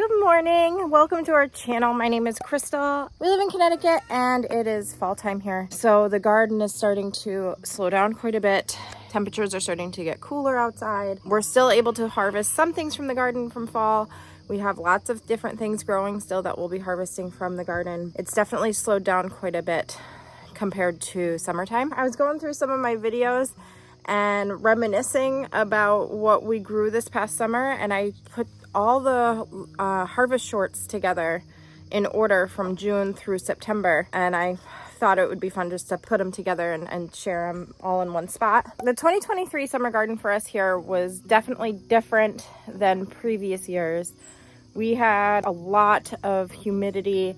Good morning. Welcome to our channel. My name is Crystal. We live in Connecticut and it is fall time here. So the garden is starting to slow down quite a bit. Temperatures are starting to get cooler outside. We're still able to harvest some things from the garden from fall. We have lots of different things growing still that we'll be harvesting from the garden. It's definitely slowed down quite a bit compared to summertime. I was going through some of my videos and reminiscing about what we grew this past summer, and I put all the harvest shorts together in order from June through September, and I thought it would be fun just to put them together and share them all in one spot. The 2023 summer garden for us here was definitely different than previous years. We had a lot of humidity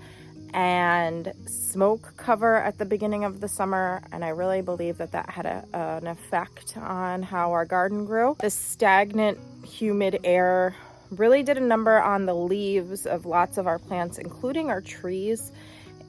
and smoke cover at the beginning of the summer, and I really believe that that had an effect on how our garden grew. The stagnant, humid air really did a number on the leaves of lots of our plants, including our trees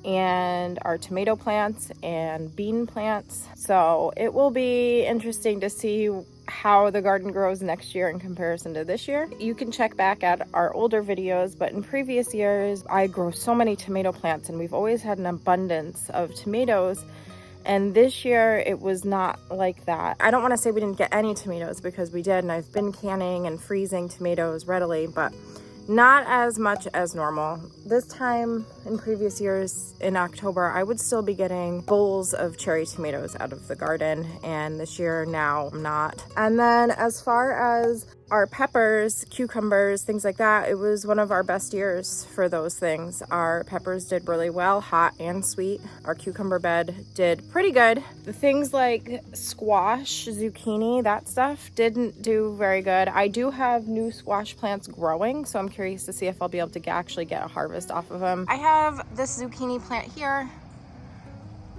and our tomato plants and bean plants. So it will be interesting to see how the garden grows next year in comparison to this year. You can check back at our older videos, but in previous years I grow so many tomato plants and we've always had an abundance of tomatoes, and this year it was not like that. I don't want to say we didn't get any tomatoes, because we did, and I've been canning and freezing tomatoes readily, but not as much as normal. This time in previous years in October, I would still be getting bowls of cherry tomatoes out of the garden, and this year now I'm not. And then as far as our peppers, cucumbers, things like that, it was one of our best years for those things. Our peppers did really well, hot and sweet. Our cucumber bed did pretty good. The things like squash, zucchini, that stuff didn't do very good. I do have new squash plants growing, so I'm curious to see if I'll be able to actually get a harvest off of them. I have this zucchini plant here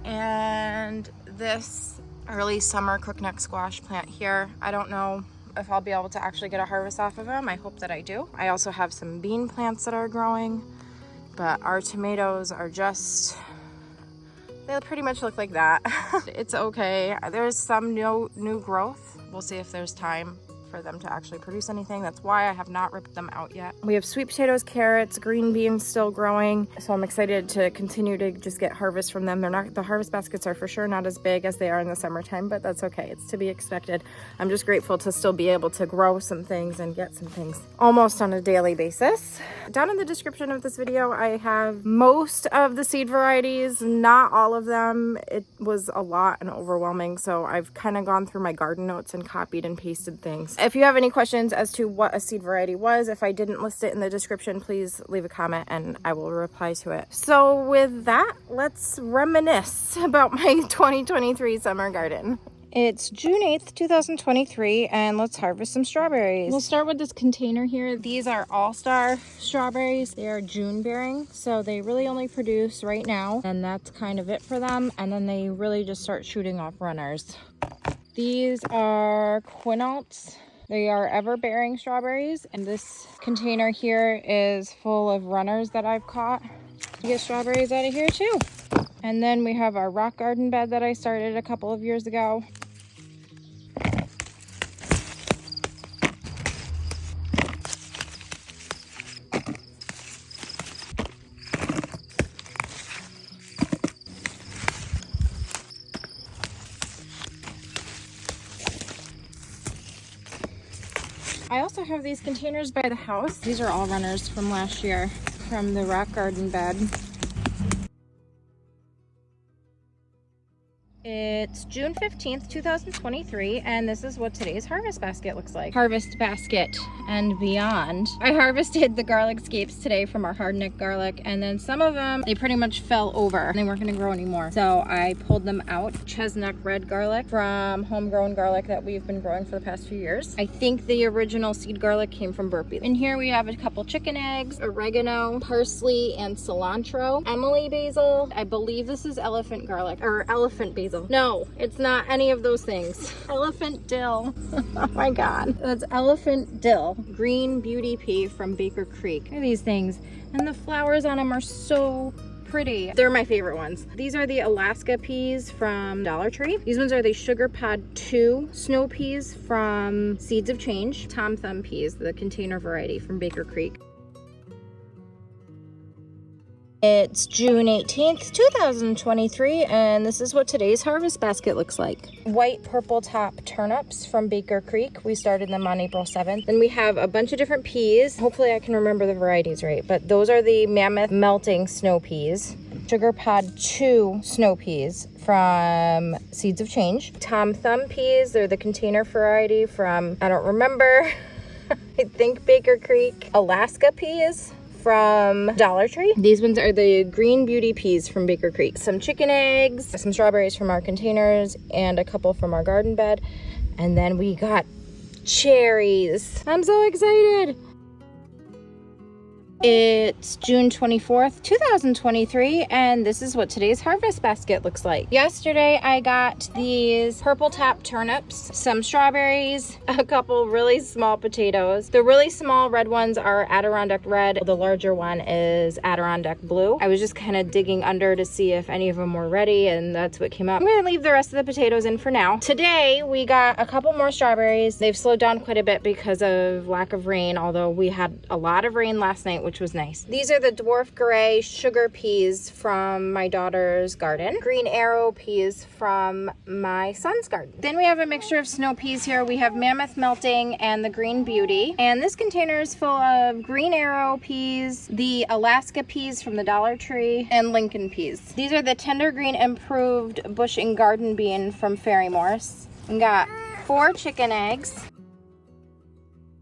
and this early summer crookneck squash plant here. I don't know if I'll be able to actually get a harvest off of them. I hope that I do. I also have some bean plants that are growing, but our tomatoes are just, they pretty much look like that. It's okay. There's some new growth. We'll see if there's time for them to actually produce anything. That's why I have not ripped them out yet. We have sweet potatoes, carrots, green beans still growing, so I'm excited to continue to just get harvest from them. The harvest baskets are for sure not as big as they are in the summertime, but that's okay. It's to be expected. I'm just grateful to still be able to grow some things and get some things almost on a daily basis. Down in the description of this video, I have most of the seed varieties, not all of them. It was a lot and overwhelming, so I've kind of gone through my garden notes and copied and pasted things. If you have any questions as to what a seed variety was, if I didn't list it in the description, please leave a comment and I will reply to it. So with that, let's reminisce about my 2023 summer garden. It's June 8th, 2023, and let's harvest some strawberries. We'll start with this container here. These are all-star strawberries. They are June bearing, so they really only produce right now, and that's kind of it for them. And then they really just start shooting off runners. These are quinalts. They are ever-bearing strawberries, and this container here is full of runners that I've caught. You get strawberries out of here too. And then we have our rock garden bed that I started a couple of years ago. I also have these containers by the house. These are all runners from last year from the rock garden bed. It's June 15th, 2023, and this is what today's harvest basket looks like. Harvest basket and beyond. I harvested the garlic scapes today from our hardneck garlic, and then some of them, they pretty much fell over and they weren't gonna grow anymore. So I pulled them out. Chestnut red garlic from Homegrown garlic that we've been growing for the past few years. I think the original seed garlic came from Burpee. In here we have a couple chicken eggs, oregano, parsley, and cilantro. Emily basil. I believe this is elephant garlic, or elephant basil. No, it's not any of those things. Elephant dill. Oh my God. That's elephant dill. Green beauty pea from Baker Creek. Look at these things. And the flowers on them are so pretty. They're my favorite ones. These are the Alaska peas from Dollar Tree. These ones are the Sugar Pod 2 snow peas from Seeds of Change. Tom Thumb peas, the container variety from Baker Creek. It's June 18th, 2023, and this is what today's harvest basket looks like. White purple top turnips from Baker Creek. We started them on April 7th. Then we have a bunch of different peas. Hopefully I can remember the varieties right, but those are the Mammoth Melting Snow Peas. Sugar Pod 2 snow peas from Seeds of Change. Tom Thumb peas, they're the container variety from, I don't remember, I think Baker Creek. Alaska peas from Dollar Tree. These ones are the Green Beauty peas from Baker Creek. Some chicken eggs, some strawberries from our containers, and a couple from our garden bed. And then we got cherries. I'm so excited. It's June 24th, 2023, and this is what today's harvest basket looks like. Yesterday, I got these purple top turnips, some strawberries, a couple really small potatoes. The really small red ones are Adirondack red. The larger one is Adirondack blue. I was just kind of digging under to see if any of them were ready, and that's what came up. I'm gonna leave the rest of the potatoes in for now. Today, we got a couple more strawberries. They've slowed down quite a bit because of lack of rain, although we had a lot of rain last night, which was nice. These are the dwarf gray sugar peas from my daughter's garden. Green arrow peas from my son's garden. Then we have a mixture of snow peas here. We have Mammoth Melting and the Green Beauty. And this container is full of green arrow peas, the Alaska peas from the Dollar Tree, and Lincoln peas. These are the tender green improved bush and garden bean from Fairy Morse. We got 4 chicken eggs.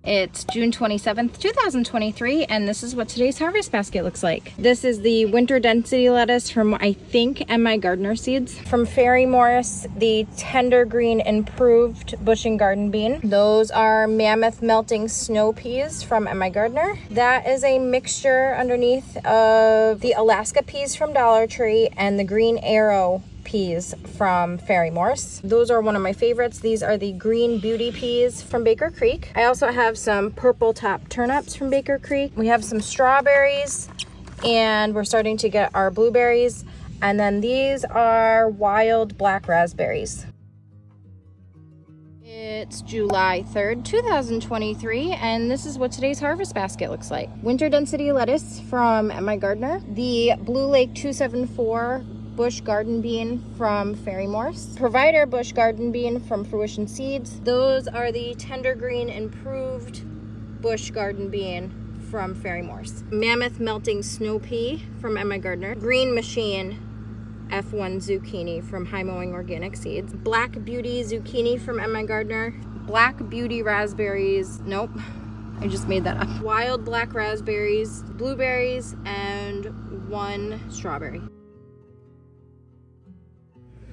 It's June 27th, 2023, and this is what today's harvest basket looks like. This is the winter density lettuce from, I think, MIgardener seeds. From Fairy Morse, the tender green improved bush and garden bean. Those are Mammoth Melting Snow Peas from MIgardener. That is a mixture underneath of the Alaska peas from Dollar Tree and the Green Arrow peas from Fairy Morse. Those are one of my favorites. These are the Green Beauty peas from Baker Creek. I also have some purple top turnips from Baker Creek. We have some strawberries, and we're starting to get our blueberries. And then these are wild black raspberries. It's July 3rd, 2023, and this is what today's harvest basket looks like. Winter density lettuce from MIgardener. The Blue Lake 274 bush garden bean from Fairy Morse. Provider bush garden bean from Fruition Seeds. Those are the tender green improved bush garden bean from Fairy Morse. Mammoth Melting Snow Pea from MIgardener. Green Machine F1 zucchini from Mowing Organic Seeds. Black Beauty zucchini from MIgardener. Black Beauty raspberries, nope, I just made that up. Wild black raspberries, blueberries, and 1 strawberry.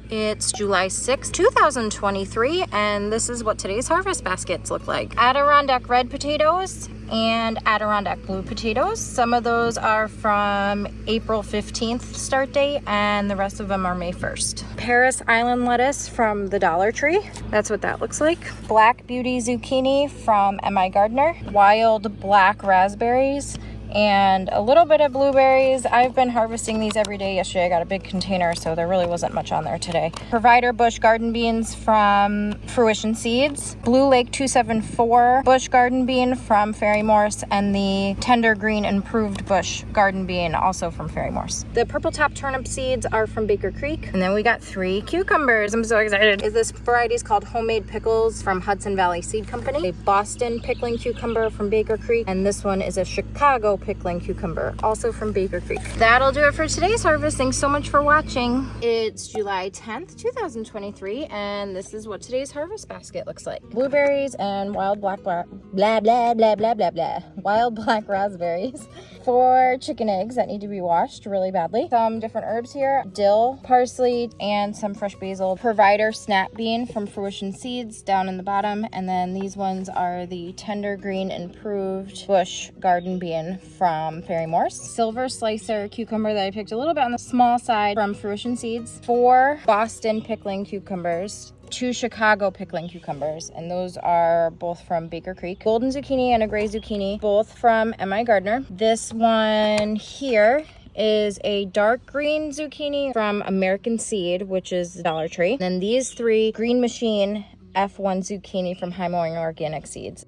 It's July 6th, 2023, and this is what today's harvest baskets look like. Adirondack red potatoes and Adirondack blue potatoes. Some of those are from April 15th start date, and the rest of them are May 1st. Paris Island lettuce from the Dollar Tree. That's what that looks like. Black Beauty zucchini from MIgardener. Wild black raspberries, and a little bit of blueberries. I've been harvesting these every day. Yesterday I got a big container, so there really wasn't much on there today. Provider bush garden beans from Fruition Seeds. Blue Lake 274 bush garden bean from Fairy Morse, and the tender green improved bush garden bean also from Fairy Morse. The purple top turnip seeds are from Baker Creek. And then we got 3 cucumbers. I'm so excited. This variety is called Homemade Pickles from Hudson Valley Seed Company. A Boston pickling cucumber from Baker Creek, and this one is a Chicago pickling cucumber, also from Baker Creek. That'll do it for today's harvest. Thanks so much for watching. It's July 10th, 2023, and this is what today's harvest basket looks like. Blueberries and wild black blah blah blah blah blah blah blah. Wild black raspberries. 4 chicken eggs that need to be washed really badly. Some different herbs here. Dill, parsley, and some fresh basil. Provider snap bean from Fruition Seeds down in the bottom, and then these ones are the tender green improved bush garden bean from Fairy Morse. Silver slicer cucumber that I picked a little bit on the small side from Fruition Seeds. 4 Boston pickling cucumbers. 2 Chicago pickling cucumbers, and those are both from Baker Creek. Golden zucchini and a gray zucchini, both from MIgardener. This one here is a dark green zucchini from American Seed, which is Dollar Tree. And then these 3 Green Machine F1 zucchini from Mowing Organic Seeds.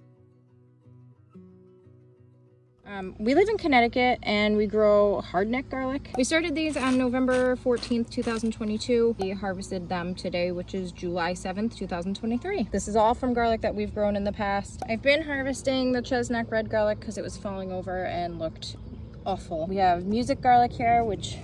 We live in Connecticut and we grow hardneck garlic. We started these on November 14th, 2022. We harvested them today, which is July 7th, 2023. This is all from garlic that we've grown in the past. I've been harvesting the chestnut red garlic because it was falling over and looked awful. We have music garlic here, which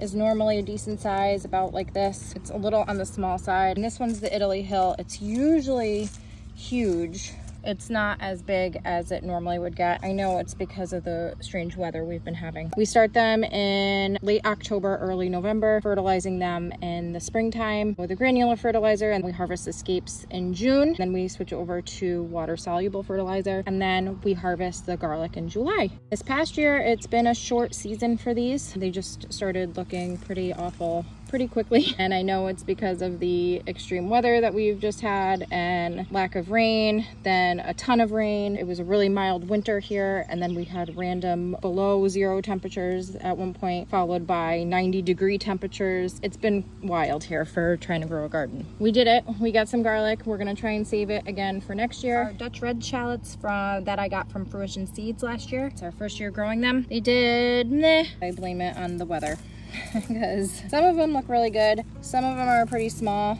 is normally a decent size, about like this. It's a little on the small side. And this one's the Italy Hill. It's usually huge. It's not as big as it normally would get. I know it's because of the strange weather we've been having. We start them in late October, early November, fertilizing them in the springtime with a granular fertilizer, and we harvest the scapes in June. Then we switch over to water-soluble fertilizer, and then we harvest the garlic in July. This past year, it's been a short season for these. They just started looking pretty awful pretty quickly, and I know it's because of the extreme weather that we've just had and lack of rain, then a ton of rain. It was a really mild winter here, and then we had random below zero temperatures at one point, followed by 90-degree temperatures. It's been wild here for trying to grow a garden. We did it. We got some garlic. We're gonna try and save it again for next year. Our Dutch red shallots that I got from Fruition Seeds last year. It's our first year growing them. They did meh. I blame it on the weather. Because some of them look really good, some of them are pretty small.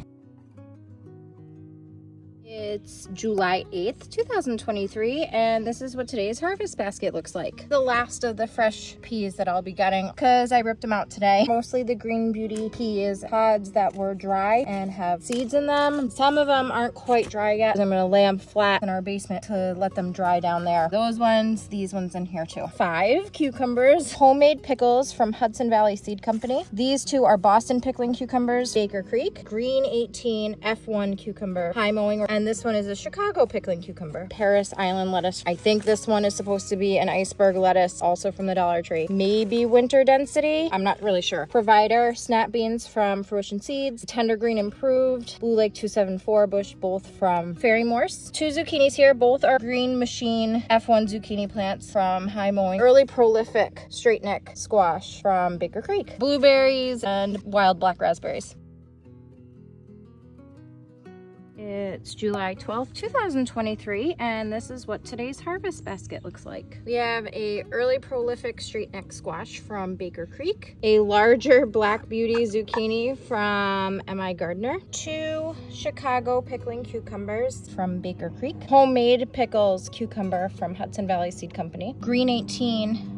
It's July 8th, 2023, and this is what today's harvest basket looks like. The last of the fresh peas that I'll be getting because I ripped them out today. Mostly the Green Beauty peas, pods that were dry and have seeds in them. Some of them aren't quite dry yet. I'm gonna lay them flat in our basement to let them dry down there. Those ones, these ones in here too. 5 cucumbers, homemade pickles from Hudson Valley Seed Company. These 2 are Boston pickling cucumbers, Baker Creek, Green 18 F1 cucumber, high mowing, and this one is a Chicago pickling cucumber. Paris Island lettuce. I think this one is supposed to be an iceberg lettuce, also from the Dollar Tree. Maybe winter density. I'm not really sure. Provider snap beans from Fruition Seeds. Tender green improved. Blue Lake 274 bush, both from Fairy Morse. 2 zucchinis here. Both are Green Machine F1 zucchini plants from High Mowing. Early prolific straight neck squash from Baker Creek. Blueberries and wild black raspberries. It's July 12th, 2023, and this is what today's harvest basket looks like. We have a early prolific straight neck squash from Baker Creek, a larger Black Beauty zucchini from MIgardener, 2 Chicago pickling cucumbers from Baker Creek, homemade pickles cucumber from Hudson Valley Seed Company, Green 18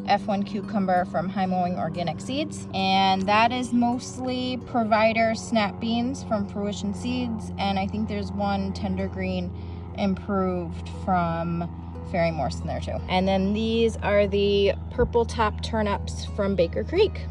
F1 cucumber from High Mowing Organic Seeds, and that is mostly Provider snap beans from Fruition Seeds, and I think there's 1 tender green improved from Fairy Morse in there too. And then these are the purple top turnips from Baker Creek.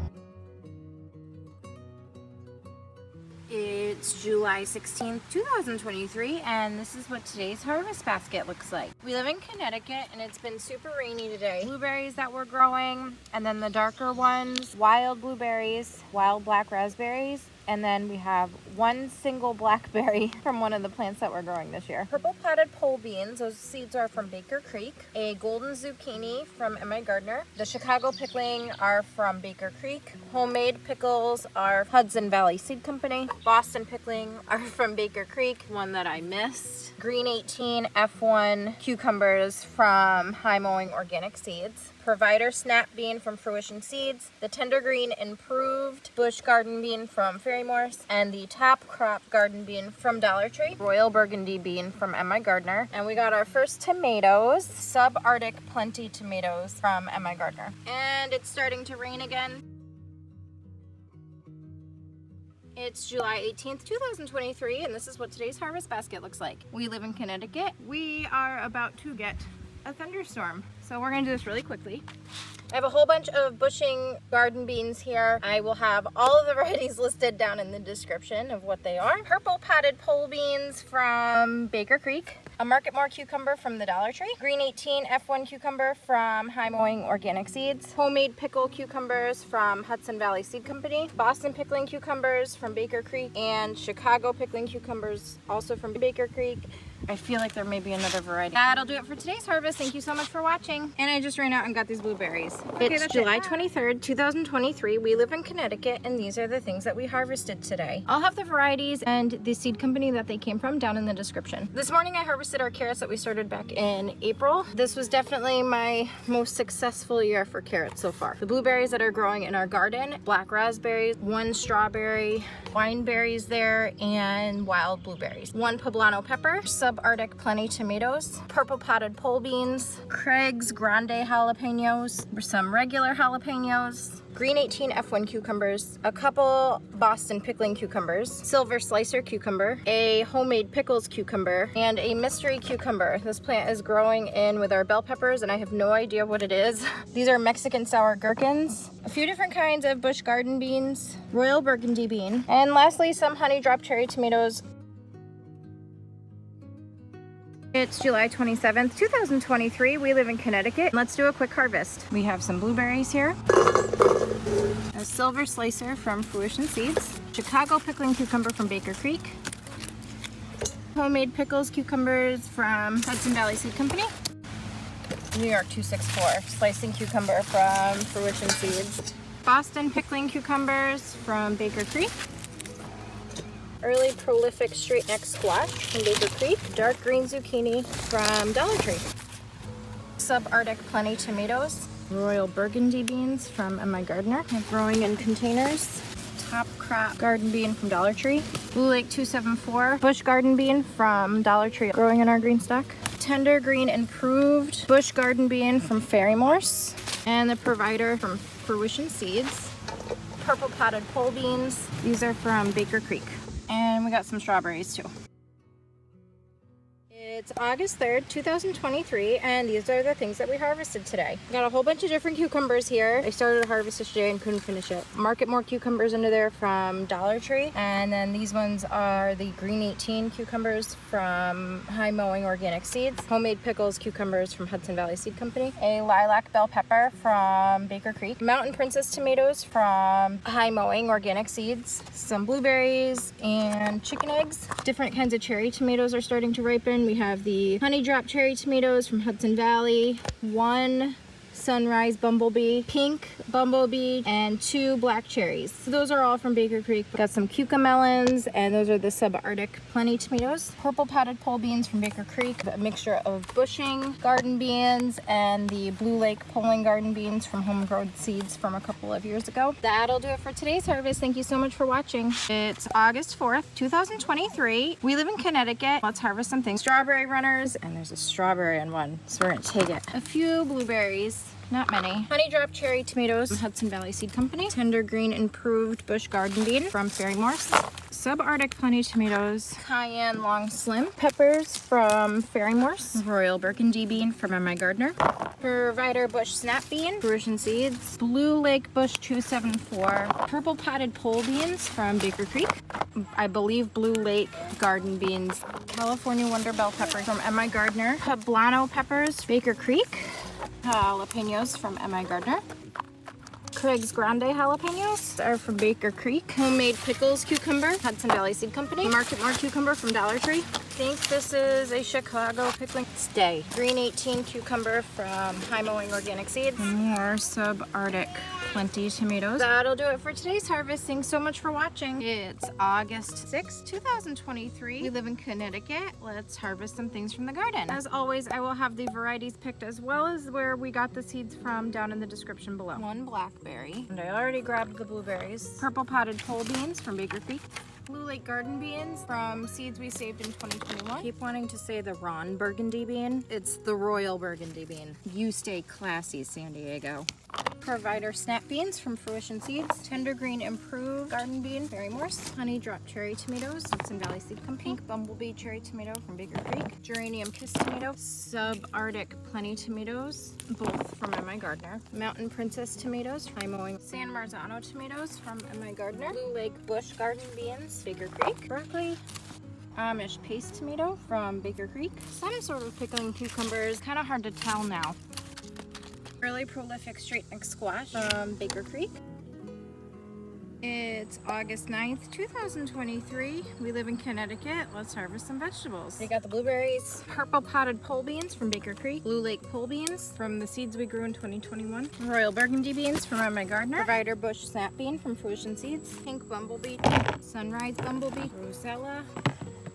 It's July 16th, 2023, and this is what today's harvest basket looks like. We live in Connecticut, and it's been super rainy today. Blueberries that we're growing, and then the darker ones, wild blueberries, wild black raspberries, and then we have 1 single blackberry from one of the plants that we're growing this year. Purple potted pole beans, those seeds are from Baker Creek. A golden zucchini from MIgardener. The Chicago pickling are from Baker Creek. Homemade pickles are Hudson Valley Seed Company. Boston pickling are from Baker Creek, one that I missed. Green 18 F1 cucumbers from High Mowing Organic Seeds. Provider snap bean from Fruition Seeds, the tender green improved bush garden bean from Fairy Morse, and the top crop garden bean from Dollar Tree, royal burgundy bean from MIgardener, and we got our first tomatoes, sub-Artic plenty tomatoes from MIgardener. And it's starting to rain again. It's July 18th, 2023, and this is what today's harvest basket looks like. We live in Connecticut. We are about to get a thunderstorm, so we're gonna do this really quickly. I have a whole bunch of bushing garden beans here. I will have all of the varieties listed down in the description of what they are. Purple potted pole beans from Baker Creek. A Marketmore cucumber from the Dollar Tree. Green 18 F1 cucumber from High Mowing Organic Seeds. Homemade pickle cucumbers from Hudson Valley Seed Company. Boston pickling cucumbers from Baker Creek. And Chicago pickling cucumbers also from Baker Creek. I feel like there may be another variety. That'll do it for today's harvest. Thank you so much for watching. And I just ran out and got these blueberries. It's July 23rd, 2023. We live in Connecticut, and these are the things that we harvested today. I'll have the varieties and the seed company that they came from down in the description. This morning I harvested our carrots that we started back in April. This was definitely my most successful year for carrots so far. The blueberries that are growing in our garden, black raspberries, 1 strawberry, wine berries there, and wild blueberries. 1 poblano pepper, subarctic plenty tomatoes, purple potted pole beans, Craig's grande jalapenos, some regular jalapenos, green 18 F1 cucumbers, a couple Boston pickling cucumbers, silver slicer cucumber, a homemade pickles cucumber, and a mystery cucumber. This plant is growing in with our bell peppers, and I have no idea what it is. These are Mexican sour gherkins, a few different kinds of bush garden beans, royal burgundy bean, and lastly some honey drop cherry tomatoes. It's July 27th, 2023. We live in Connecticut. Let's do a quick harvest. We have some blueberries here, a silver slicer from Fruition Seeds, Chicago pickling cucumber from Baker Creek, homemade pickles cucumbers from Hudson Valley Seed Company, New York 264 slicing cucumber from Fruition Seeds, Boston pickling cucumbers from Baker Creek, early prolific straight neck squash from Baker Creek, dark green zucchini from Dollar Tree, subarctic plenty tomatoes, royal burgundy beans from MIgardener, growing in containers, top crop garden bean from Dollar Tree, Blue Lake 274 bush garden bean from Dollar Tree, growing in our green stock, tender green improved bush garden bean from Fairy Morse, and the provider from Fruition Seeds, purple potted pole beans. These are from Baker Creek. And we got some strawberries too. It's August 3rd, 2023, and these are the things that we harvested today. Got a whole bunch of different cucumbers here. I started a harvest yesterday and couldn't finish it. Market more cucumbers into there from Dollar Tree, and then these ones are the green 18 cucumbers from Mowing Organic Seeds, homemade pickles cucumbers from Hudson Valley Seed Company, a lilac bell pepper from Baker Creek, mountain princess tomatoes from Mowing Organic Seeds, some blueberries and chicken eggs. Different kinds of cherry tomatoes are starting to ripen. We have the honey drop cherry tomatoes from Hudson Valley, 1 sunrise bumblebee, pink bumblebee, and 2 black cherries. So those are all from Baker Creek. Got some cucamelons, and those are the subarctic plenty tomatoes. Purple potted pole beans from Baker Creek, a mixture of bushing garden beans and the Blue Lake polling garden beans from Homegrown seeds from a couple of years ago. That'll do it for today's harvest. Thank you so much for watching. It's August 4th, 2023. We live in Connecticut. Let's harvest some things. Strawberry runners, and there's a strawberry in one, so we're gonna take it. A few blueberries. Not many. Honey drop cherry tomatoes from Hudson Valley Seed Company. Tender green improved bush garden bean from Fairy Morse. Subarctic plenty tomatoes. Cayenne long slim. Peppers from Fairy Morse. Royal burgundy bean from MIgardener. Provider bush snap bean. Fruition Seeds. Blue Lake bush 274. Purple potted pole beans from Baker Creek. I believe Blue Lake garden beans. California Wonder Bell pepper from MIgardener. Poblano peppers, Baker Creek. Jalapenos from MIgardener. Craig's grande jalapenos are from Baker Creek. Homemade pickles cucumber, Hudson Valley Seed Company. Market more cucumber from Dollar Tree. I think this is a Chicago pickling. Stay. Green 18 cucumber from Mowing Organic Seeds. More subarctic plenty tomatoes. That'll do it for today's harvest. Thanks so much for watching. It's August 6th, 2023. We live in Connecticut. Let's harvest some things from the garden. As always, I will have the varieties picked as well as where we got the seeds from down in the description below. 1 blackberry, and I already grabbed the blueberries. Purple potted pole beans from Baker Creek. Blue Lake garden beans from seeds we saved in 2021. Keep wanting to say the Ron burgundy bean. It's the royal burgundy bean. You stay classy, San Diego. Provider snap beans from Fruition Seeds. Tender green improved garden bean, Fairy Morse. Honey drop cherry tomatoes, Hudson Valley Seed Company. Pink bumblebee cherry tomato from Baker Creek. Geranium kiss tomato. Subarctic plenty tomatoes, both from MIgardener. Mountain princess tomatoes, Mowing. San Marzano tomatoes from MIgardener. Blue Lake bush garden beans, Baker Creek. Broccoli. Amish paste tomato from Baker Creek. Some sort of pickling cucumbers, kind of hard to tell now. Early prolific straight neck squash from Baker Creek. It's August 9th, 2023. We live in Connecticut. Let's harvest some vegetables. We got the blueberries, purple potted pole beans from Baker Creek, Blue Lake pole beans from the seeds we grew in 2021, royal burgundy beans from MIgardener, provider bush snap bean from Fruition Seeds, pink bumblebee, sunrise bumblebee, rosella,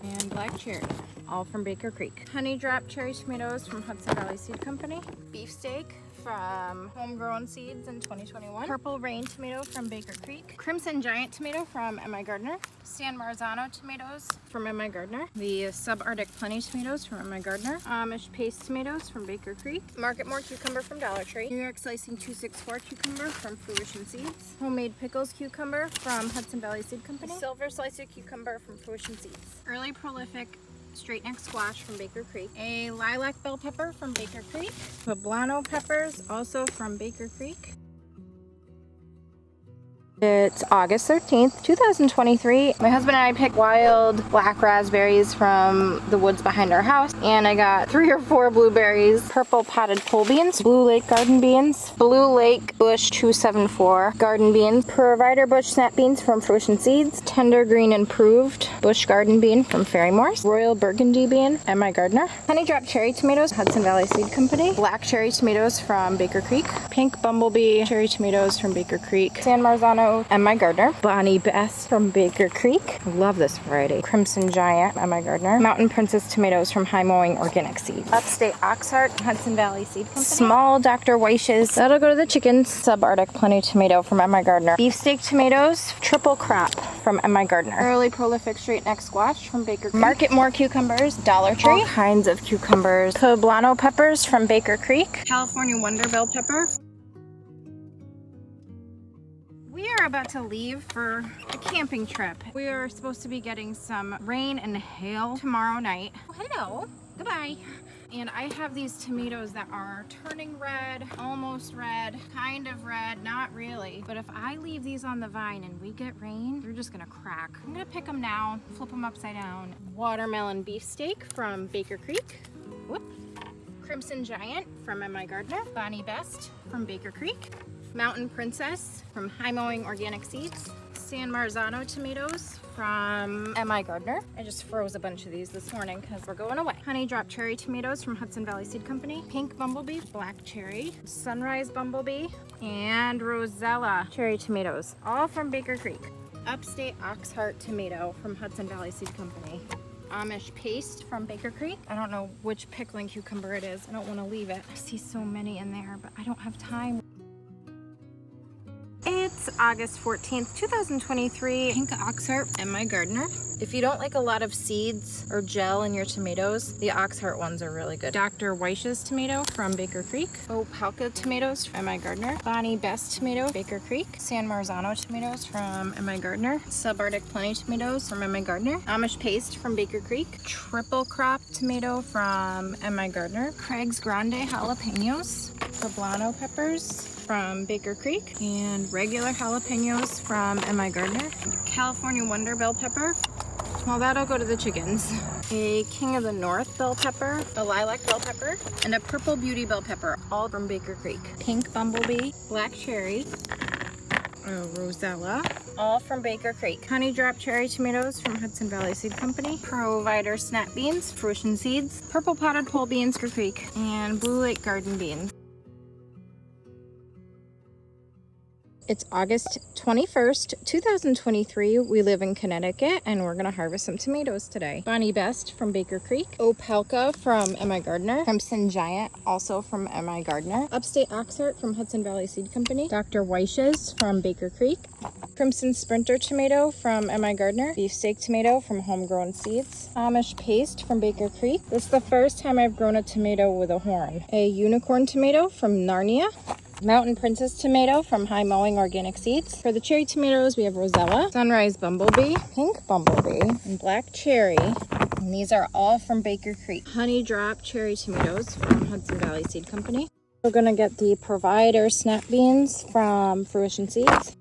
and black cherry, all from Baker Creek. Honey drop cherry tomatoes from Hudson Valley Seed Company, beefsteak from Homegrown Seeds in 2021, purple rain tomato from Baker Creek, crimson giant tomato from MIgardener, San Marzano tomatoes from MIgardener, the subarctic plenty tomatoes from MIgardener, Amish paste tomatoes from Baker Creek, Market More cucumber from Dollar Tree, New York slicing 264 cucumber from Fruition Seeds, homemade pickles cucumber from Hudson Valley Seed Company, silver slicer cucumber from Fruition Seeds, early prolific straight neck squash from Baker Creek, a lilac bell pepper from Baker Creek, poblano peppers also from Baker Creek. It's August 13th, 2023. My husband and I picked wild black raspberries from the woods behind our house, and I got 3 or 4 blueberries, purple potted pole beans, Blue Lake garden beans, Blue Lake bush 274 garden beans, provider bush snap beans from Fruition Seeds, tender green improved bush garden bean from Ferrymore's, royal burgundy bean, MIgardener, honey drop cherry tomatoes, Hudson Valley Seed Company, black cherry tomatoes from Baker Creek, pink bumblebee cherry tomatoes from Baker Creek, San Marzano MIgardener, Bonny Best from Baker Creek, love this variety, crimson giant MIgardener, mountain princess tomatoes from Mowing organic seeds, Upstate Oxheart, Hudson Valley Seed Company, small Dr. Wyche's, that'll go to the chickens, subarctic plenty tomato from MIgardener, beefsteak tomatoes, triple crop from MIgardener, early prolific straight neck squash from Baker Creek, Market More cucumbers, Dollar Tree, all kinds of cucumbers, poblano peppers from Baker Creek, California Wonder Bell pepper. We are about to leave for a camping trip. We are supposed to be getting some rain and hail tomorrow night. Oh, hello. Goodbye. And I have these tomatoes that are turning red, almost red, kind of red, not really. But if I leave these on the vine and we get rain, they're just gonna crack. I'm gonna pick them now, flip them upside down. Watermelon beefsteak from Baker Creek. Whoop. Crimson Giant from MIgardener. Bonny Best from Baker Creek. Mountain Princess from Mowing Organic Seeds, San Marzano tomatoes from MIgardener. I just froze a bunch of these this morning because we're going away. Honey drop cherry tomatoes from Hudson Valley Seed Company, pink bumblebee, black cherry, sunrise bumblebee, and rosella cherry tomatoes, all from Baker Creek. Upstate Oxheart tomato from Hudson Valley Seed Company. Amish paste from Baker Creek. I don't know which pickling cucumber it is. I don't want to leave it. I see so many in there, but I don't have time. It's August 14th, 2023. Pink Oxheart MIgardener. If you don't like a lot of seeds or gel in your tomatoes, the Oxheart ones are really good. Dr. Wyche's tomato from Baker Creek. Opalka tomatoes from MIgardener. Bonny Best tomato, Baker Creek. San Marzano tomatoes from MIgardener. Subarctic Plenty tomatoes from MIgardener. Amish paste from Baker Creek. Triple crop tomato from MIgardener. Craig's Grande jalapenos. Poblano peppers from Baker Creek, and regular jalapenos from MIgardener. California Wonder Bell pepper. Well, that'll go to the chickens. A King of the North bell pepper, a lilac bell pepper, and a purple beauty bell pepper, all from Baker Creek. Pink bumblebee, black cherry, rosella, all from Baker Creek. Honey drop cherry tomatoes from Hudson Valley Seed Company. Provider snap beans, Fruition Seeds, purple potted pole beans, Baker Creek, and Blue Lake garden beans. It's August 21st, 2023. We live in Connecticut and we're gonna harvest some tomatoes today. Bonny Best from Baker Creek. Opalka from MIgardener. Crimson Giant, also from MIgardener. Upstate Oxheart from Hudson Valley Seed Company. Dr. Wyche's from Baker Creek. Crimson Sprinter tomato from MIgardener. Beefsteak tomato from Homegrown Seeds. Amish paste from Baker Creek. This is the first time I've grown a tomato with a horn. A unicorn tomato from Narnia. Mountain Princess tomato from Mowing Organic Seeds. For the cherry tomatoes, we have rosella, sunrise bumblebee, pink bumblebee, and black cherry. And these are all from Baker Creek. Honey drop cherry tomatoes from Hudson Valley Seed Company. We're gonna get the provider snap beans from Fruition Seeds.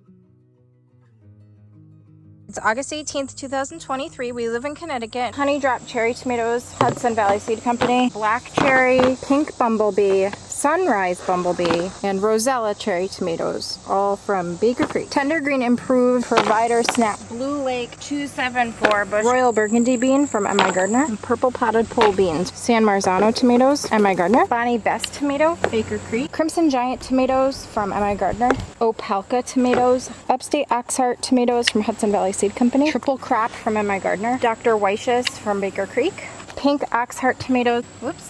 It's August 18th, 2023. We live in Connecticut. Honey drop cherry tomatoes, Hudson Valley Seed Company. Black cherry, pink bumblebee, Sunrise Bumblebee, and Rosella cherry tomatoes, all from Baker Creek. Tender Green Improved Provider Snap Blue Lake 274 bush Royal Burgundy bean from MIgardener, and Purple Potted Pole beans. San Marzano tomatoes, MIgardener. Bonny Best tomato, Baker Creek. Crimson Giant tomatoes from MIgardener. Opalka tomatoes, Upstate Oxheart tomatoes from Hudson Valley Seed Company. Triple Crop from MIgardener. Dr. Wyche's from Baker Creek. Pink Oxheart tomatoes,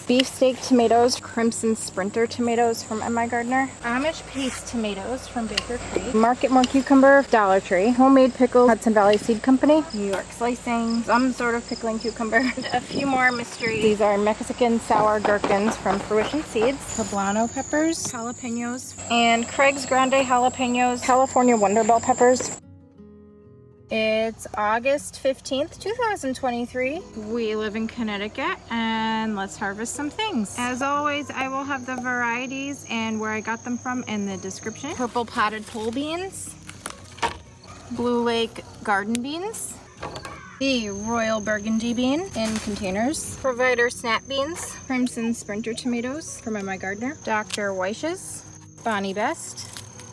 Beefsteak tomatoes, Crimson Sprinter tomatoes from MIgardener, Amish Paste tomatoes from Baker Creek, Market More cucumber, Dollar Tree, Homemade pickles, Hudson Valley Seed Company, New York slicing, some sort of pickling cucumber, a few more mysteries. These are Mexican sour gherkins from Fruition Seeds, poblano peppers, jalapenos, and Craig's Grande jalapenos, California Wonder Bell peppers. It's August 15th, 2023. We live in Connecticut and let's harvest some things. As always, I will have the varieties and where I got them from in the description. Purple potted pole beans, Blue Lake garden beans, the Royal Burgundy bean in containers, Provider snap beans, Crimson Sprinter tomatoes from MIgardener, Dr. Wyche's, Bonny Best.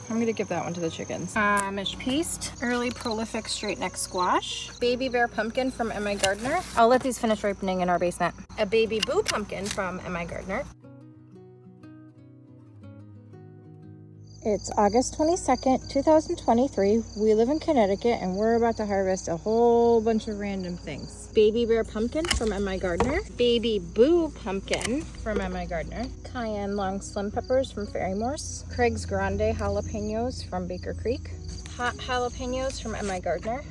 I'm gonna give that one to the chickens. Amish Paste, Early Prolific Straight Neck Squash, Baby Bear Pumpkin from MIgardener. I'll let these finish ripening in our basement. A Baby Boo Pumpkin from MIgardener. It's August 22nd, 2023. We live in Connecticut and we're about to harvest a whole bunch of random things. Baby Bear Pumpkin from MIgardener. Baby Boo Pumpkin from MIgardener. Cayenne Long Slim Peppers from Ferrymore's. Craig's Grande Jalapenos from Baker Creek. Hot Jalapenos from MIgardener.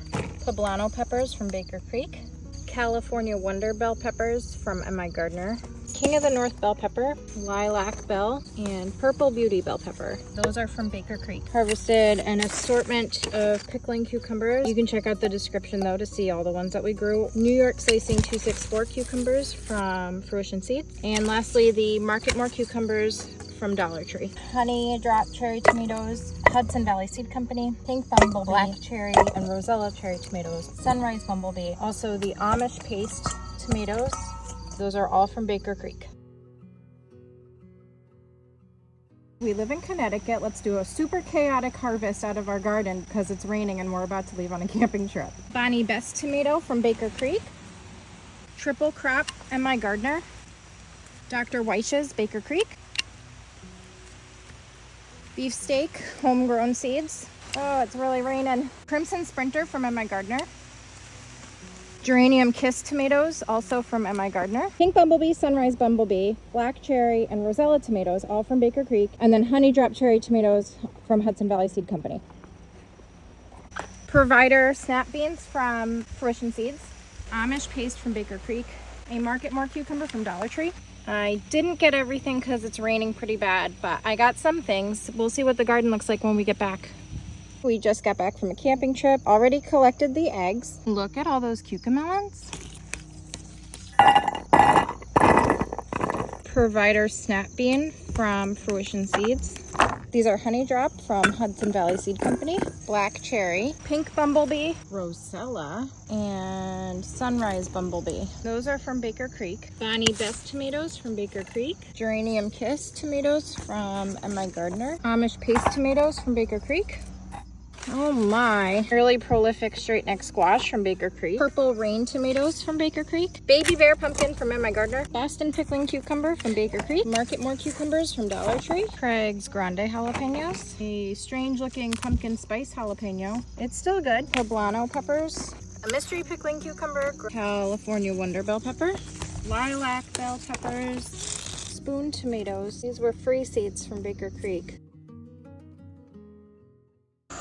Poblano Peppers from Baker Creek. California Wonder Bell Peppers from MIgardener. King of the North Bell Pepper, Lilac Bell, and Purple Beauty Bell Pepper. Those are from Baker Creek. Harvested an assortment of pickling cucumbers. You can check out the description though to see all the ones that we grew. New York Slicing 264 cucumbers from Fruition Seeds. And lastly, the Market More cucumbers from Dollar Tree. Honey Drop Cherry Tomatoes, Hudson Valley Seed Company, Pink Bumblebee, Black Cherry, and Rosella Cherry Tomatoes, Sunrise Bumblebee. Also the Amish Paste Tomatoes. Those are all from Baker Creek. We live in Connecticut. Let's do a super chaotic harvest out of our garden because it's raining and we're about to leave on a camping trip. Bonny Best tomato from Baker Creek. Triple Crop MIgardener. Dr. Wyche's Baker Creek. Beefsteak Homegrown Seeds. Oh, it's really raining. Crimson Sprinter from MIgardener. Geranium Kiss tomatoes, also from MIgardener. Pink Bumblebee, Sunrise Bumblebee, Black Cherry, and Rosella tomatoes, all from Baker Creek. And then Honey Drop Cherry tomatoes from Hudson Valley Seed Company. Provider snap beans from Fruition Seeds. Amish Paste from Baker Creek. A Market More cucumber from Dollar Tree. I didn't get everything because it's raining pretty bad, but I got some things. We'll see what the garden looks like when we get back. We just got back from a camping trip, already collected the eggs. Look at all those cucamelons. Provider snap bean from Fruition Seeds. These are Honey Drop from Hudson Valley Seed Company. Black Cherry, Pink Bumblebee, Rosella, and Sunrise Bumblebee. Those are from Baker Creek. Bonny Best tomatoes from Baker Creek. Geranium Kiss tomatoes from MIgardener. Amish Paste tomatoes from Baker Creek. Oh my. Early Prolific Straight Neck Squash from Baker Creek. Purple Rain tomatoes from Baker Creek. Baby Bear Pumpkin from MIgardener. Boston Pickling Cucumber from Baker Creek. Market More cucumbers from Dollar Tree. Craig's Grande Jalapenos. A strange looking pumpkin spice jalapeno. It's still good. Poblano peppers. A mystery pickling cucumber. California Wonder Bell Pepper. Lilac bell peppers. Spoon tomatoes. These were free seeds from Baker Creek.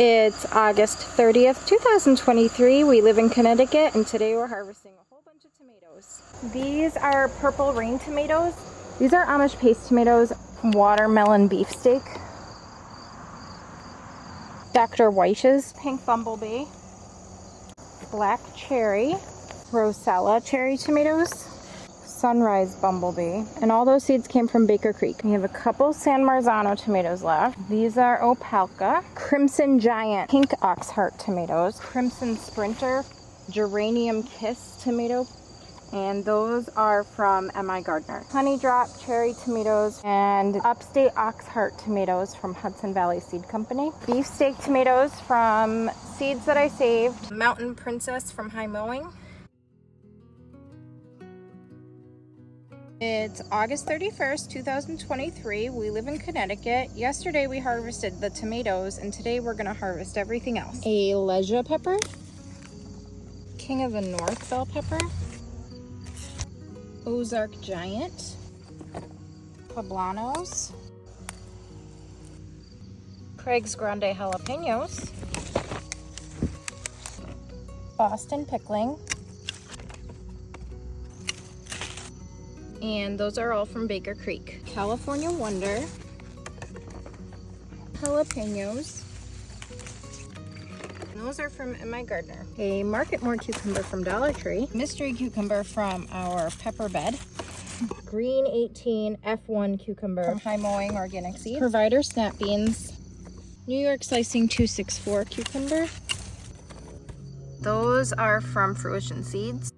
It's August 30th, 2023. We live in Connecticut and today we're harvesting a whole bunch of tomatoes. These are Purple Rain tomatoes. These are Amish Paste tomatoes. Watermelon Beefsteak. Dr. Wyche's Pink Bumblebee. Black Cherry. Rosella Cherry tomatoes. Sunrise Bumblebee, and all those seeds came from Baker Creek. We have a couple San Marzano tomatoes left. These are Opalka, Crimson Giant, Pink Oxheart tomatoes, Crimson Sprinter, Geranium Kiss tomato, And those are from MIgardener. Honey Drop cherry tomatoes and Upstate Oxheart tomatoes from Hudson Valley Seed Company. Beefsteak tomatoes from seeds that I saved. Mountain Princess from Mowing. It's August 31st, 2023. We live in Connecticut. Yesterday we harvested the tomatoes and today we're gonna harvest everything else. A Leja pepper, King of the North bell pepper, Ozark Giant, Poblanos, Craig's Grande jalapenos, Boston pickling, and those are all from Baker Creek. California Wonder, jalapenos, and those are from MIgardener. A Marketmore cucumber from Dollar Tree, mystery cucumber from our pepper bed, green 18 F1 cucumber from Mowing organic seeds, Provider snap beans, New York slicing 264 cucumber. Those are from Fruition Seeds.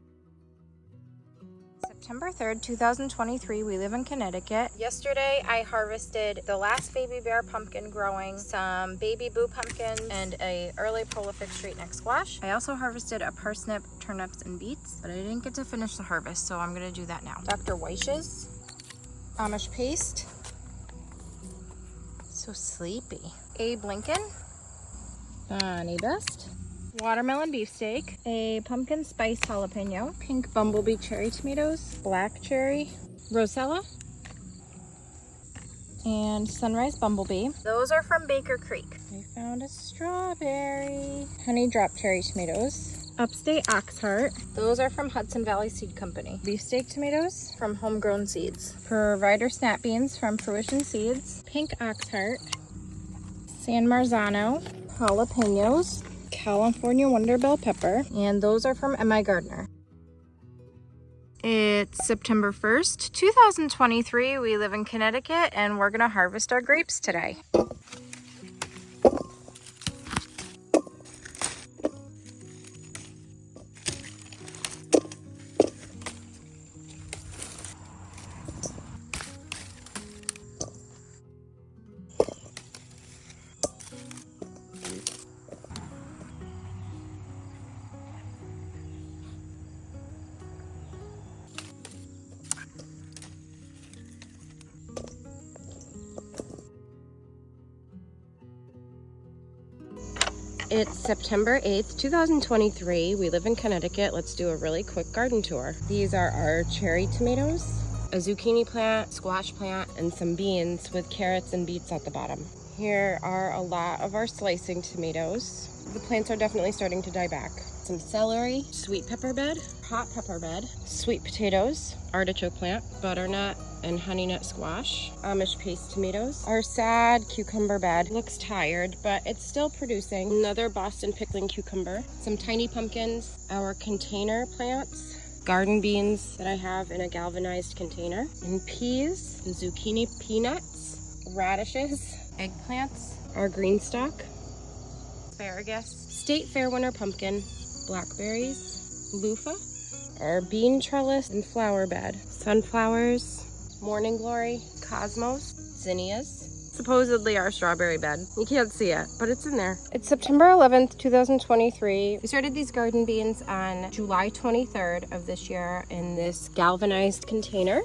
September 3rd, 2023, we live in Connecticut. Yesterday, I harvested the last baby bear pumpkin growing, some baby boo pumpkins, and a early prolific straight neck squash. I also harvested a parsnip, turnips, and beets, but I didn't get to finish the harvest, so I'm gonna do that now. Dr. Wyche's Amish paste. So sleepy. Abe Lincoln, Bonny Best, watermelon beefsteak, a pumpkin spice jalapeno, pink bumblebee cherry tomatoes, black cherry, rosella, and sunrise bumblebee. Those are from Baker Creek. I found a strawberry, honey drop cherry tomatoes, Upstate Oxheart. Those are from Hudson Valley Seed Company. Beefsteak tomatoes from Homegrown Seeds. Provider snap beans from Fruition Seeds. Pink Oxheart, San Marzano, jalapenos, California Wonder bell pepper, and those are from MIgardener. It's September 1st, 2023. We live in Connecticut and we're gonna harvest our grapes today. It's September 8th, 2023. We live in Connecticut. Let's do a really quick garden tour. These are our cherry tomatoes, a zucchini plant, squash plant, and some beans with carrots and beets at the bottom. Here are a lot of our slicing tomatoes. The plants are definitely starting to die back. Some celery, sweet pepper bed, hot pepper bed, sweet potatoes, artichoke plant, butternut, and honey nut squash, Amish paste tomatoes. Our sad cucumber bed looks tired, but it's still producing. Another Boston pickling cucumber, some tiny pumpkins, our container plants, garden beans that I have in a galvanized container, and peas, and zucchini peanuts, radishes, eggplants, our green stalk, asparagus, state fair winter pumpkin, blackberries, loofah, our bean trellis and flower bed, sunflowers, morning glory, cosmos, zinnias, supposedly our strawberry bed. You can't see it, but it's in there. It's September 11th, 2023. We started these garden beans on July 23rd of this year in this galvanized container.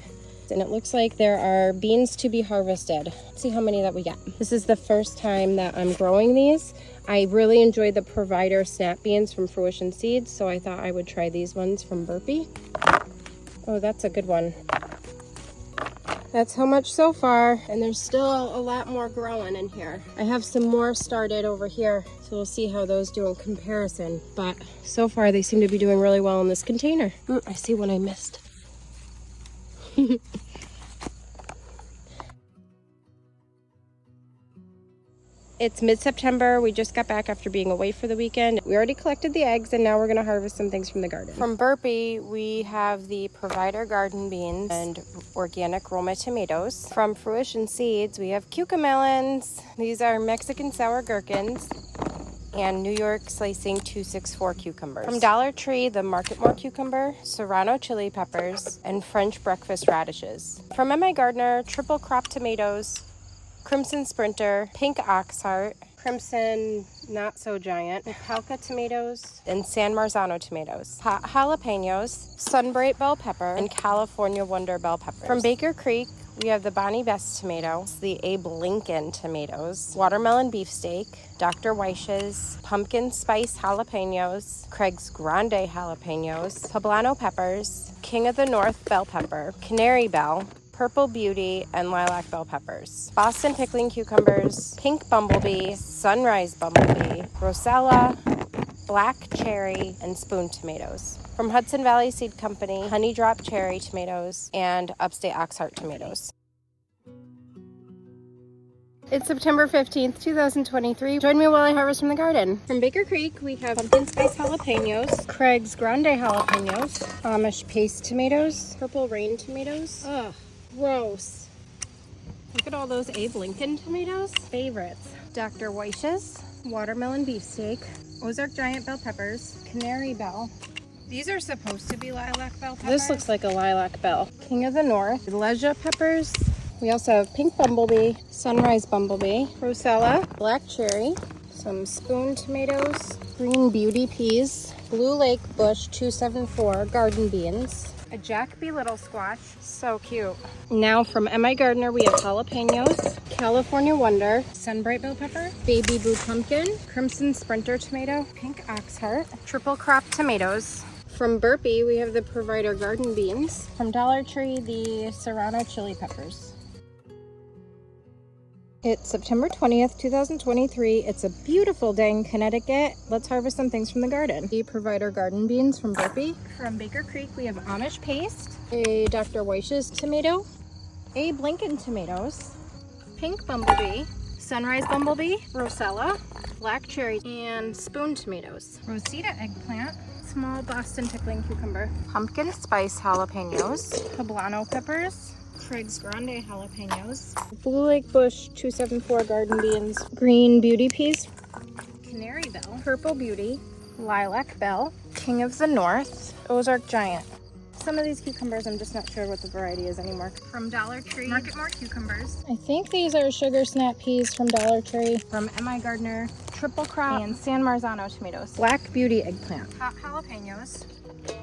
And it looks like there are beans to be harvested. Let's see how many that we get. This is the first time that I'm growing these. I really enjoyed the Provider snap beans from Fruition Seeds, so I thought I would try these ones from Burpee. Oh, that's a good one. That's how much so far, and there's still a lot more growing in here. I have some more started over here, so we'll see how those do in comparison. But so far, they seem to be doing really well in this container. I see one I missed. It's mid-September. We just got back after being away for the weekend. We already collected the eggs and now we're gonna harvest some things from the garden. From Burpee, we have the Provider garden beans and organic Roma tomatoes. From Fruition Seeds, we have cucamelons. These are Mexican sour gherkins, and New York slicing 264 cucumbers. From Dollar Tree, the Marketmore cucumber, Serrano chili peppers, and French breakfast radishes. From MIgardener, triple crop tomatoes, Crimson Sprinter, pink Oxheart, Crimson Not So Giant, Opalka tomatoes, and San Marzano tomatoes, hot jalapenos, Sunbright bell pepper, and California Wonder bell peppers. From Baker Creek, we have the Bonny Best tomato, the Abe Lincoln tomatoes, watermelon beefsteak, Dr. Wyche's, pumpkin spice jalapenos, Craig's Grande jalapenos, poblano peppers, King of the North bell pepper, Canary Bell, Purple Beauty, and Lilac bell peppers. Boston pickling cucumbers, pink bumblebee, sunrise bumblebee, rosella, black cherry, and spoon tomatoes. From Hudson Valley Seed Company, honey drop cherry tomatoes, and Upstate Oxheart tomatoes. It's September 15th, 2023. Join me while I harvest from the garden. From Baker Creek, we have pumpkin spice jalapenos, Craig's Grande jalapenos, Amish paste tomatoes, purple rain tomatoes. Ugh, gross. Look at all those Abe Lincoln tomatoes. Favorites. Dr. Wyche's, watermelon beefsteak, Ozark giant bell peppers, Canary Bell. These are supposed to be lilac bell peppers. This looks like a lilac bell. King of the North, Leisure peppers. We also have pink bumblebee, sunrise bumblebee, rosella, black cherry, some spoon tomatoes, green beauty peas, Blue Lake Bush 274 garden beans, a Jack B. Little squash, so cute. Now from MIgardener we have jalapenos, California Wonder, Sunbright bell pepper, Baby Blue pumpkin, Crimson Sprinter tomato, pink Oxheart, triple crop tomatoes. From Burpee we have the Provider garden beans. From Dollar Tree, the Serrano chili peppers. It's September 20th, 2023. It's a beautiful day in Connecticut. Let's harvest some things from the garden. The Provider garden beans from Burpee. From Baker Creek, we have Amish paste, a Dr. Wyche's tomato, Abe Lincoln tomatoes, pink bumblebee, sunrise bumblebee, rosella, black cherry, and spoon tomatoes, Rosita eggplant, small Boston pickling cucumber, pumpkin spice jalapenos, poblano peppers, Craig's Grande jalapenos, Blue Lake Bush 274 garden beans, green beauty peas, Canary Bell, Purple Beauty, Lilac Bell, King of the North, Ozark Giant. Some of these cucumbers, I'm just not sure what the variety is anymore. From Dollar Tree, Marketmore cucumbers. I think these are sugar snap peas from Dollar Tree. From MIgardener, triple crop, and San Marzano tomatoes. Black Beauty eggplant. Hot jalapenos.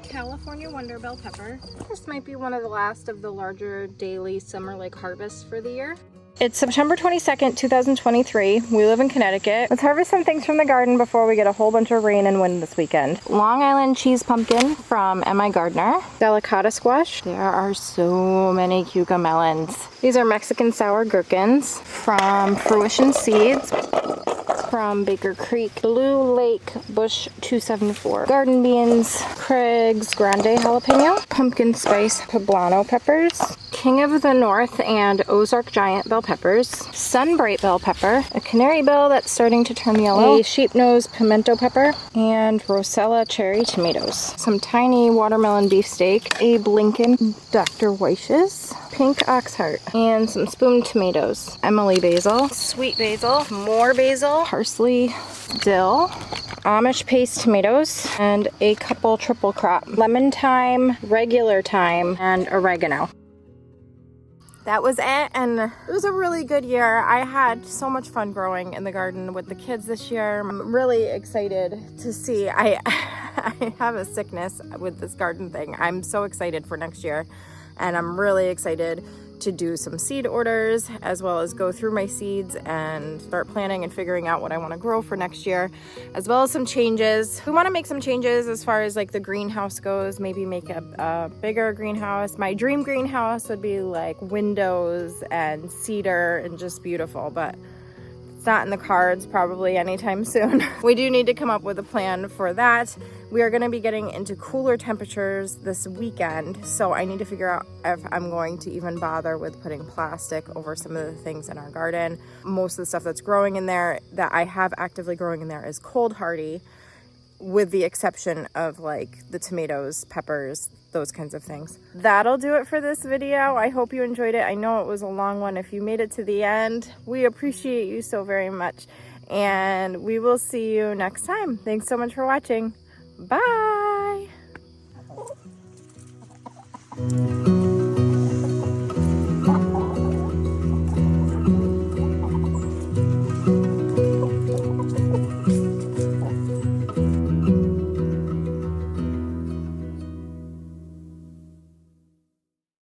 California Wonder bell pepper. This might be one of the last of the larger daily summer like harvests for the year. It's September 22nd, 2023. We live in Connecticut. Let's harvest some things from the garden before we get a whole bunch of rain and wind this weekend. Long Island cheese pumpkin from MIgardener. Delicata squash. There are so many cucamelons. These are Mexican sour gherkins from Fruition Seeds. From Baker Creek, Blue Lake Bush 274 garden beans, Craig's Grande jalapeno, pumpkin spice poblano peppers, King of the North and Ozark giant bell peppers, Sunbright bell pepper, a canary bell that's starting to turn yellow, a sheep nose pimento pepper, and Rosella cherry tomatoes. Some tiny watermelon beefsteak, Abe Lincoln, Dr. Wyche's, pink Oxheart, and some spoon tomatoes, Emily basil, sweet basil, more basil, parsley, dill, Amish paste tomatoes, and a couple triple crop, lemon thyme, regular thyme, and oregano. That was it, and it was a really good year. I had so much fun growing in the garden with the kids this year. I'm really excited to see. I have a sickness with this garden thing. I'm so excited for next year, and I'm really excited to do some seed orders as well as go through my seeds and start planning and figuring out what I want to grow for next year, as well as some changes. We want to make some changes as far as like the greenhouse goes, maybe make a bigger greenhouse. My dream greenhouse would be like windows and cedar and just beautiful, but it's not in the cards probably anytime soon. We do need to come up with a plan for that. We are going to be getting into cooler temperatures this weekend, so I need to figure out if I'm going to even bother with putting plastic over some of the things in our garden. Most of the stuff that's growing in there, that I have actively growing in there, is cold hardy, with the exception of like the tomatoes, peppers, those kinds of things. That'll do it for this video. I hope you enjoyed it. I know it was a long one. If you made it to the end, we appreciate you so very much. and we will see you next time. Thanks so much for watching. Bye.